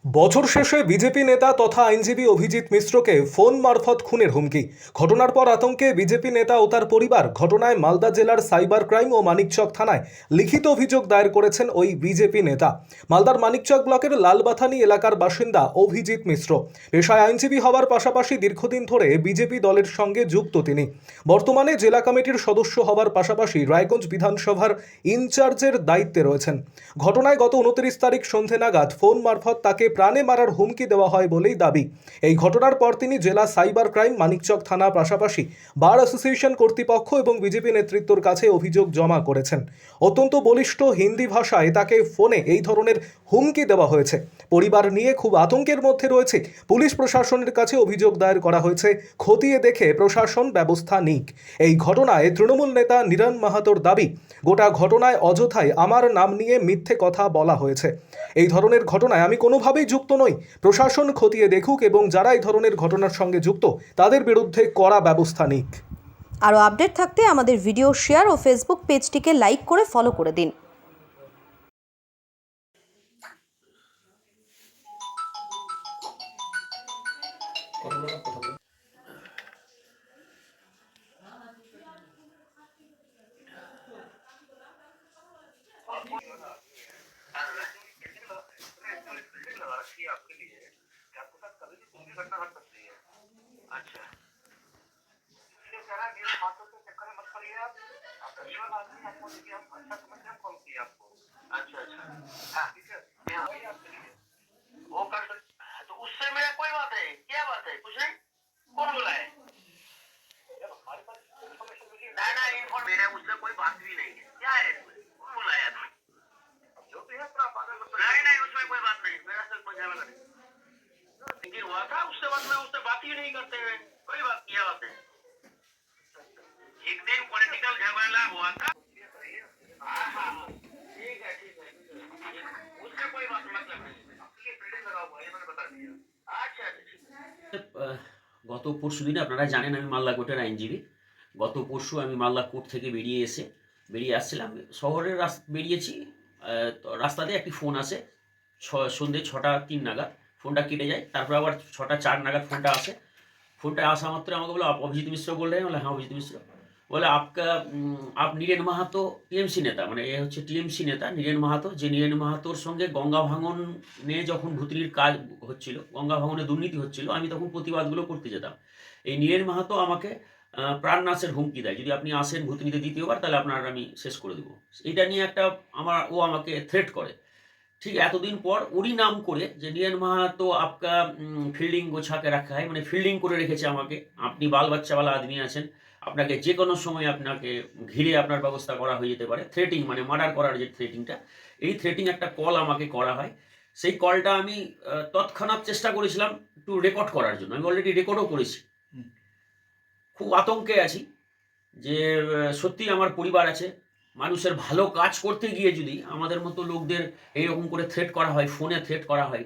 বছর শেষে বিজেপি নেতা তথা আইনজীবী অভিজিৎ মিশ্রকে ফোন মারফত খুনের হুমকি। ঘটনার পর আতঙ্কে বিজেপি নেতা ও তার পরিবার। ঘটনায় মালদা জেলার সাইবার ক্রাইম ও মানিকচক থানায় লিখিত অভিযোগ দায়ের করেছেন ওই বিজেপি নেতা। মালদার মানিকচক ব্লকের লালবাথানি এলাকার বাসিন্দা অভিজিৎ মিশ্র পেশায় আইনজীবী হওয়ার পাশাপাশি দীর্ঘদিন ধরে বিজেপি দলের সঙ্গে যুক্ত তিনি। বর্তমানে জেলা কমিটির সদস্য হওয়ার পাশাপাশি রায়গঞ্জ বিধানসভার ইনচার্জের দায়িত্বে রয়েছেন। ঘটনায় গত 29 তারিখ সন্ধে নাগাদ ফোন মারফত তাকে প্রাণে মারার হুমকি দেওয়া হয় বলেই দাবি। এই ঘটনার পর তিনি জেলা সাইবার ক্রাইম মানিকচক থানা পাশাপাশি বার অ্যাসোসিয়েশন কর্তৃপক্ষ এবং বিজেপি নেতৃত্বর কাছে অভিযোগ জমা করেছেন। অত্যন্ত বলিষ্ঠ হিন্দি ভাষায় তাকে ফোনে এই ধরনের হুমকি দেওয়া হয়েছে। পরিবার নিয়ে খুব আতঙ্কের মধ্যে রয়েছে। পুলিশ প্রশাসনের কাছে অভিযোগ দায়ের করা হয়েছে, খতিয়ে দেখে প্রশাসন ব্যবস্থা নিক। এই ঘটনায় তৃণমূল নেতা নিরণ মাহাতোর দাবি, গোটা ঘটনায় অযথাই আমার নাম নিয়ে মিথ্যে কথা বলা হয়েছে। এই ধরনের ঘটনায় আমি কোনোভাবেই যুক্ত নই। প্রশাসন খতিয়ে দেখুক এবং যারা এই ধরনের ঘটনার সঙ্গে যুক্ত তাদের বিরুদ্ধে কড়া ব্যবস্থা নিক। আরও আপডেট থাকতে আমাদের ভিডিও শেয়ার ও ফেসবুক পেজটিকে লাইক করে ফলো করে দিন। आपके लिए आपके साथ कभी भी कुछ भी घटना घट सकती है। अच्छा इसलिए कह रहा है मेरे बातों के चक्कर में मत पड़िए आप पेशेवर आदमी आपको देखिए हम अच्छा समझ के हम कॉल किए आपको। अच्छा अच्छा हाँ ठीक है मैं आ गई आपके लिए वो कर सकते तो उससे मेरा कोई बात है, क्या बात है, कुछ नहीं, कौन बोला है? जब हमारे पास इन्फॉर्मेशन मिली ना इन्फॉर्मेशन मेरा उससे कोई बात भी नहीं है, क्या है इसमें, कौन बोला है? जो भी है पूरा पागल मतलब नहीं उसमें कोई बात नहीं, मेरा से कोई झगड़ा नहीं। लेकिन हुआ था उससे बाद में उससे बात ही नहीं करते हैं, कोई बात क्या बात है। एक दिन पॉलिटिकल झगड़ा हुआ था। हाँ हाँ ठीक है उससे कोई बात मतलब नहीं, आपके बिल्डिंग लगा हुआ है मैंने बता दिया। अच्छा গত পরশু দিনে আপনারা জানেন আমি মালদা কোর্টের আইনজীবী। গত পরশু আমি মালদা কোর্ট থেকে বেরিয়ে আসছিলাম, শহরের বেরিয়েছি। তো রাস্তাতে একটি ফোন আসে, সন্ধ্যে 6:03 নাগাদ ফোনটা কেটে যায়। তারপর আবার 6:04 নাগাদ ফোনটা আসে। ফোনটা আসা মাত্র আমাকে বলো आप अभिजीत मिश्र बोल रहे हैं? बोले हाँ अभिजीत मिश्र। बोले आपका आप নীরেন মাহাতো টিএমসি নেতা, মানে এ হচ্ছে টিএমসি নেতা নীরেন মাহাতো, যে নীরেন মাহাতোর সঙ্গে গঙ্গা ভাঙনে যখন ভুতুড়ির কাজ হচ্ছিল, গঙ্গা ভাঙনে দুর্নীতি হচ্ছিল, আমি তখন প্রতিবাদগুলো করতে যেতাম। এই নীরেন মাহাতো আমাকে প্রাণনাশের হুমকি দেয়, যদি আপনি আসেন ভুতুড়িতে দ্বিতীয়বার তাহলে আপনার আমি শেষ করে দেবো। এটা নিয়ে ও আমাকে থ্রেট করে। ঠিক এতদিন পর ওরই নাম করে যে নীরেন মাহাতো আপকা ফিল্ডিং গোছাকে রাখা হয়, মানে ফিল্ডিং করে রেখেছে আমাকে, আপনি বাল বাচ্চাওয়ালা আদমি আছেন, আপনাকে যে কোনো সময় আপনাকে ঘিরে আপনার ব্যবস্থা করা হয়ে যেতে পারে। থ্রেটিং মানে মার্ডার করার যে থ্রেটিংটা, এই থ্রেটিং একটা কল আমাকে করা হয়। সেই কলটা আমি তৎক্ষণাৎ চেষ্টা করেছিলাম একটু রেকর্ড করার জন্য, আমি অলরেডি রেকর্ডও করেছি। খুব আতঙ্কে আছি যে সত্যি আমার পরিবার আছে, মানুষের ভালো কাজ করতে গিয়ে যদি আমাদের মতো লোকদের এইরকম করে থ্রেট করা হয়, ফোনে থ্রেট করা হয়।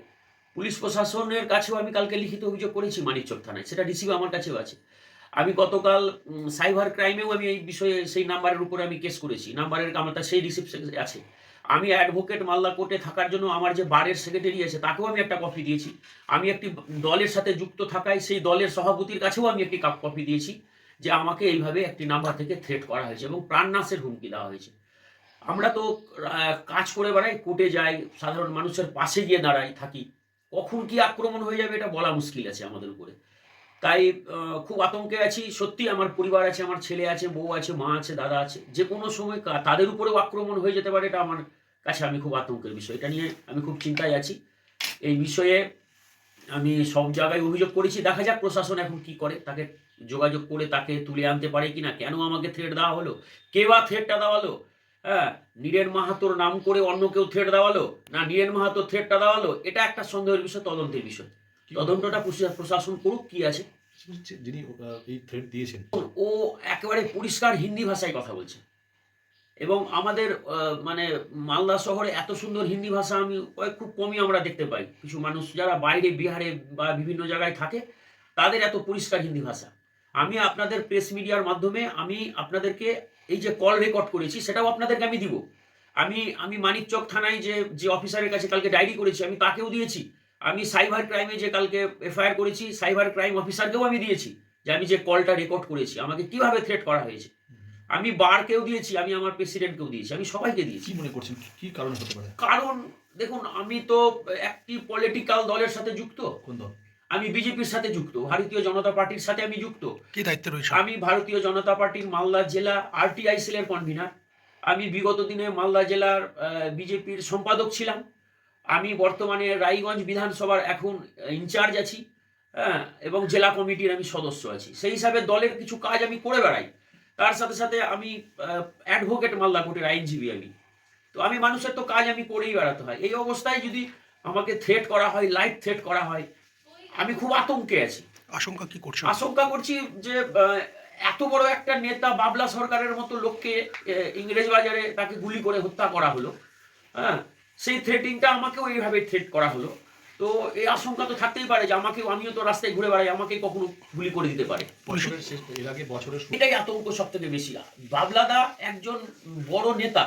পুলিশ প্রশাসনের কাছেও আমি কালকে লিখিত অভিযোগ করেছি মানিকচক থানায়, সেটা রিসিভ আমার কাছেও আছে। আমি গতকাল সাইবার ক্রাইমেও আমি এই বিষয়ে সেই নাম্বারের উপরে আমি কেস করেছি, নাম্বারের কামটা সেই রিসিপ্ট আছে। আমি অ্যাডভোকেট মালদা কোর্টে থাকার জন্য আমার যে বারের সেক্রেটারি আছে তাকেও আমি একটা কপি দিয়েছি। আমি একটি দলের সাথে যুক্ত থাকায় সেই দলের সভাপতির কাছেও আমি একটি কপি দিয়েছি যে আমাকে এইভাবে একটি নাম্বার থেকে থ্রেট করা হয়েছে এবং প্রাণনাশের হুমকি দেওয়া হয়েছে। আমরা তো কাজ করে বেড়াই, কোর্টে যাই, সাধারণ মানুষের পাশে গিয়ে দাঁড়াই থাকি, কখন কি আক্রমণ হয়ে যাবে এটা বলা মুশকিল আছে আমাদের উপরে। তাই খুব আতঙ্কে আছি। সত্যি আমার পরিবার আছে, আমার ছেলে আছে, বউ আছে, মা আছে, দাদা আছে, যে কোনো সময় তাদের উপরেও আক্রমণ হয়ে যেতে পারে, এটা আমার কাছে আমি খুব আতঙ্কের বিষয়। এটা নিয়ে আমি খুব চিন্তায় আছি। এই বিষয়ে আমি সব জায়গায় অভিযোগ করেছি, দেখা যাক প্রশাসন এখন কি করে, তাকে যোগাযোগ করে তাকে তুলে আনতে পারে কিনা। কেন আমাকে থ্রেট দেওয়া হলো, কে বা থ্রেটটা দেওয়ালো? হ্যাঁ, নীরেন মাহাতোর নাম করে অন্য কেউ থ্রেট দেওয়ালো, না নীরেন মাহাতোর থ্রেটটা দেওয়ালো, এটা একটা সন্দেহের বিষয়, তদন্তের বিষয়। তদন্তটা প্রশাসন করুক কি আছে। যিনি এই থ্রেট দিয়েছেন ও একেবারে পরিষ্কার হিন্দি ভাষায় কথা বলছে এবং আমাদের মানে মালদা শহরে এত সুন্দর হিন্দি ভাষা আমি খুব কমই আমরা দেখতে পাই। কিছু মানুষ যারা বাইরে বিহারে বা বিভিন্ন জায়গায় থাকে তাদের এত পরিষ্কার হিন্দি ভাষা। আমি আপনাদের প্রেস মিডিয়ার মাধ্যমে আমি আপনাদেরকে এই যে কল রেকর্ড করেছি সেটাও আপনাদেরকে আমি দিব। আমি মানিকচক থানায় যে অফিসারের কাছে কালকে ডায়েরি করেছি আমি তাকেও দিয়েছি। আমি সাইবার ক্রাইমে যে কালকে এফআইআর করেছি, সাইবার ক্রাইম অফিসারকেও আমি দিয়েছি যে আমি যে কলটা রেকর্ড করেছি আমাকে কিভাবে থ্রেট করা হয়েছে। আমি বারকেও দিয়েছি, আমি আমার প্রেসিডেন্টকেও দিয়েছি, আমি সবাইকে দিয়েছি। কি মনে করছেন কি কারণ হতে পারে? কারণ দেখুন, আমি তো একটি পলিটিক্যাল দলের সাথে যুক্ত, কোন দল? আমি বিজেপির সাথে যুক্ত, ভারতীয় জনতা পার্টির সাথে আমি যুক্ত। কি দায়িত্বে রয়েছে? আমি ভারতীয় জনতা পার্টির মালদা জেলা আরটিআই সেলের কনভিনার। আমি বিগত দিনে মালদা জেলার বিজেপির সম্পাদক ছিলাম। আমি বর্তমানে রায়গঞ্জ বিধানসভার এখন ইনচার্জ আছি, হ্যাঁ, এবং জেলা কমিটির আমি সদস্য আছি। সেই হিসাবে দলের কিছু কাজ আমি করে বেড়াই। তার সাথে সাথে আমি অ্যাডভোকেট, মালদা কোর্টের আইনজীবী আমি। তো আমি মানুষের তো কাজ আমি করেই বেড়াতে হয়। এই অবস্থায় যদি আমাকে থ্রেট করা হয়, লাইভ থ্রেট করা হয়, আমি খুব আতঙ্কে আছি। আশঙ্কা কি করছেন? আশঙ্কা করছি যে এত বড় একটা নেতা, বাবলা সরকারের মতো লোককে ইংরেজ বাজারে তাকে গুলি করে হত্যা করা হলো, হ্যাঁ, সেই থ্রেটিংটা আমাকেও এইভাবে থ্রেট করা হলো। তো এই আশঙ্কা তো থাকতেই পারে যে আমিও তো রাস্তায় ঘুরে বেড়াই, আমাকে কখনো গুলি করে দিতে পারে। এর আগে বছরের এটাই আতঙ্ক সব থেকে বেশি। বাবলাদা একজন বড় নেতা,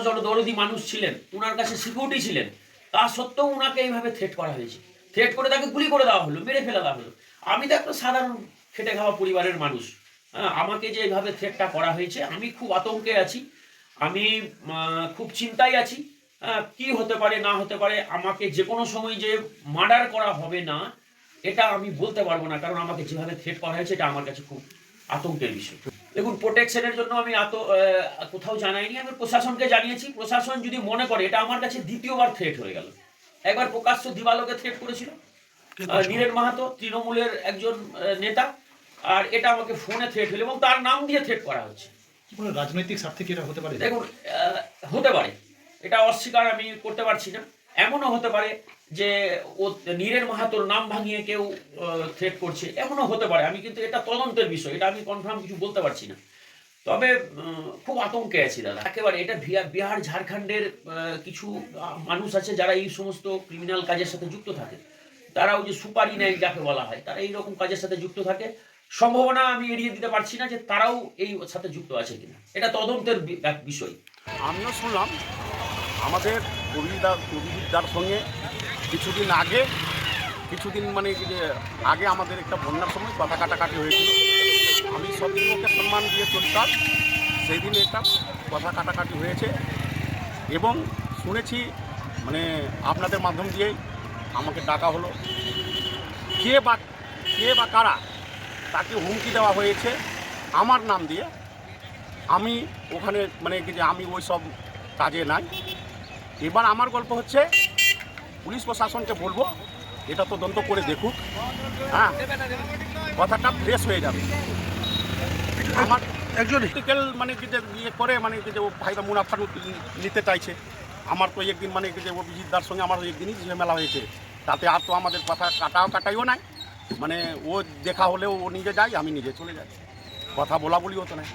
জনদরদি মানুষ ছিলেন, উনার কাছে সিকিউরিটি ছিলেন, তা সত্ত্বেও উনাকে এইভাবে থ্রেট করা হয়েছে। থ্রেট করে তাকে গুলি করে দেওয়া হলো, মেরে ফেলে দেওয়া হলো। আমি তো একটা সাধারণ খেটে খাওয়া পরিবারের মানুষ, হ্যাঁ, আমাকে যে এইভাবে থ্রেটটা করা হয়েছে, আমি খুব আতঙ্কে আছি, আমি খুব চিন্তায় আছি। কি হতে পারে না হতে পারে, আমাকে যে কোনো সময় যে মার্ডার করা হবে না এটা আমি বলতে পারবো না, কারণ আমাকে যেভাবে থ্রেট করা হয়েছে এটা আমার কাছে খুব আতঙ্কের বিষয়। দেখুন, প্রোটেকশনের জন্য আমি কোথাও জানাইনি, আমি প্রশাসনকে জানিয়েছি। প্রশাসন যদি মনে করে, এটা আমার কাছে দ্বিতীয়বার থ্রেট হয়ে গেল। একবার প্রকাশ্য দিবালোকে থ্রেট করেছিল নীরেন মাহাতো, তৃণমূলের একজন নেতা, আর এটা আমাকে ফোনে থ্রেট হলো এবং তার নাম দিয়ে থ্রেট করা হচ্ছে। কি কোনো রাজনৈতিক স্বার্থে কি এটা হতে পারে? দেখুন, হতে পারে, এটা অস্বীকার আমি করতে পারছি না। এমনও হতে পারে যে ও নীরেন মাহাতোর নাম ভাঙিয়ে কেউ থ্রেট করছে, এমনও হতে পারে। আমি কিন্তু এটা তদন্তের বিষয়, এটা আমি কনফার্ম কিছু বলতে পারছি না। তবে খুব আতঙ্কে আছি দাদা, একেবারে। এটা বিহার ঝাড়খণ্ডের কিছু মানুষ আছে যারা এই সমস্ত ক্রিমিনাল কাজের সাথে যুক্ত থাকে। তারা ওই যে সুপারি নেয় যাকে বলা হয়, তারা এইরকম কাজের সাথে যুক্ত থাকে। সম্ভাবনা আমি এড়িয়ে দিতে পারছি না যে তারাও এই সাথে যুক্ত আছে কিনা, এটা তদন্তের বিষয়। আমিও শুনলাম আমাদের অভিজিৎদার সঙ্গে কিছুদিন মানে যে আগে আমাদের একটা বন্যার সময় কথা কাটাকাটি হয়েছিল। আমি সবদিন ওকে সম্মান দিয়ে চলতাম, সেই দিনে একটা কথা কাটাকাটি হয়েছে এবং শুনেছি মানে আপনাদের মাধ্যম দিয়েই আমাকে ডাকা হলো। কে বা কারা তাকে হুমকি দেওয়া হয়েছে আমার নাম দিয়ে। আমি ওখানে মানে কি যে আমি ওই সব কাজে নাই। এবার আমার গল্প হচ্ছে, পুলিশ প্রশাসনকে বলবো এটা তদন্ত করে দেখুক, হ্যাঁ, কথাটা ফ্রেশ হয়ে যাবে। আমার একজন টিকেল মানে কি যে ইয়ে করে মানে কি যে ও ভাইরা মুনাফা নিতে চাইছে। আমার তো একদিন মানে কি যে অভিজিৎদার সঙ্গে আমার একদিনই ঝামেলা হয়েছে, তাতে আর তো আমাদের কথা কাটাইও নাই। মানে ও দেখা হলেও ও নিজে যায়, আমি নিজে চলে যাই, কথা বলি হতো না।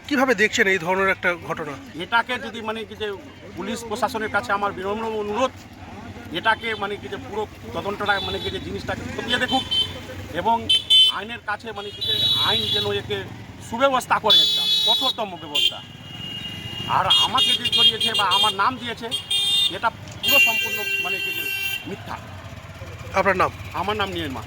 কিভাবে দেখছেন এই ধরনের একটা ঘটনা? এটাকে যদি মানে কি যে পুলিশ প্রশাসনের কাছে আমার বিনম্র অনুরোধ, এটাকে মানে কি যে পুরো তদন্তটা মানে কি যে জিনিসটাকে খতিয়ে দেখুক এবং আইনের কাছে মানে কি যে আইন যেন একে সুব্যবস্থা করে, একটা কঠোরতম ব্যবস্থা। আর আমাকে যে করিয়েছে বা আমার নাম দিয়েছে এটা পুরো সম্পূর্ণ মানে কি যে মিথ্যা। আপনার নাম? আমার নাম নির্মা।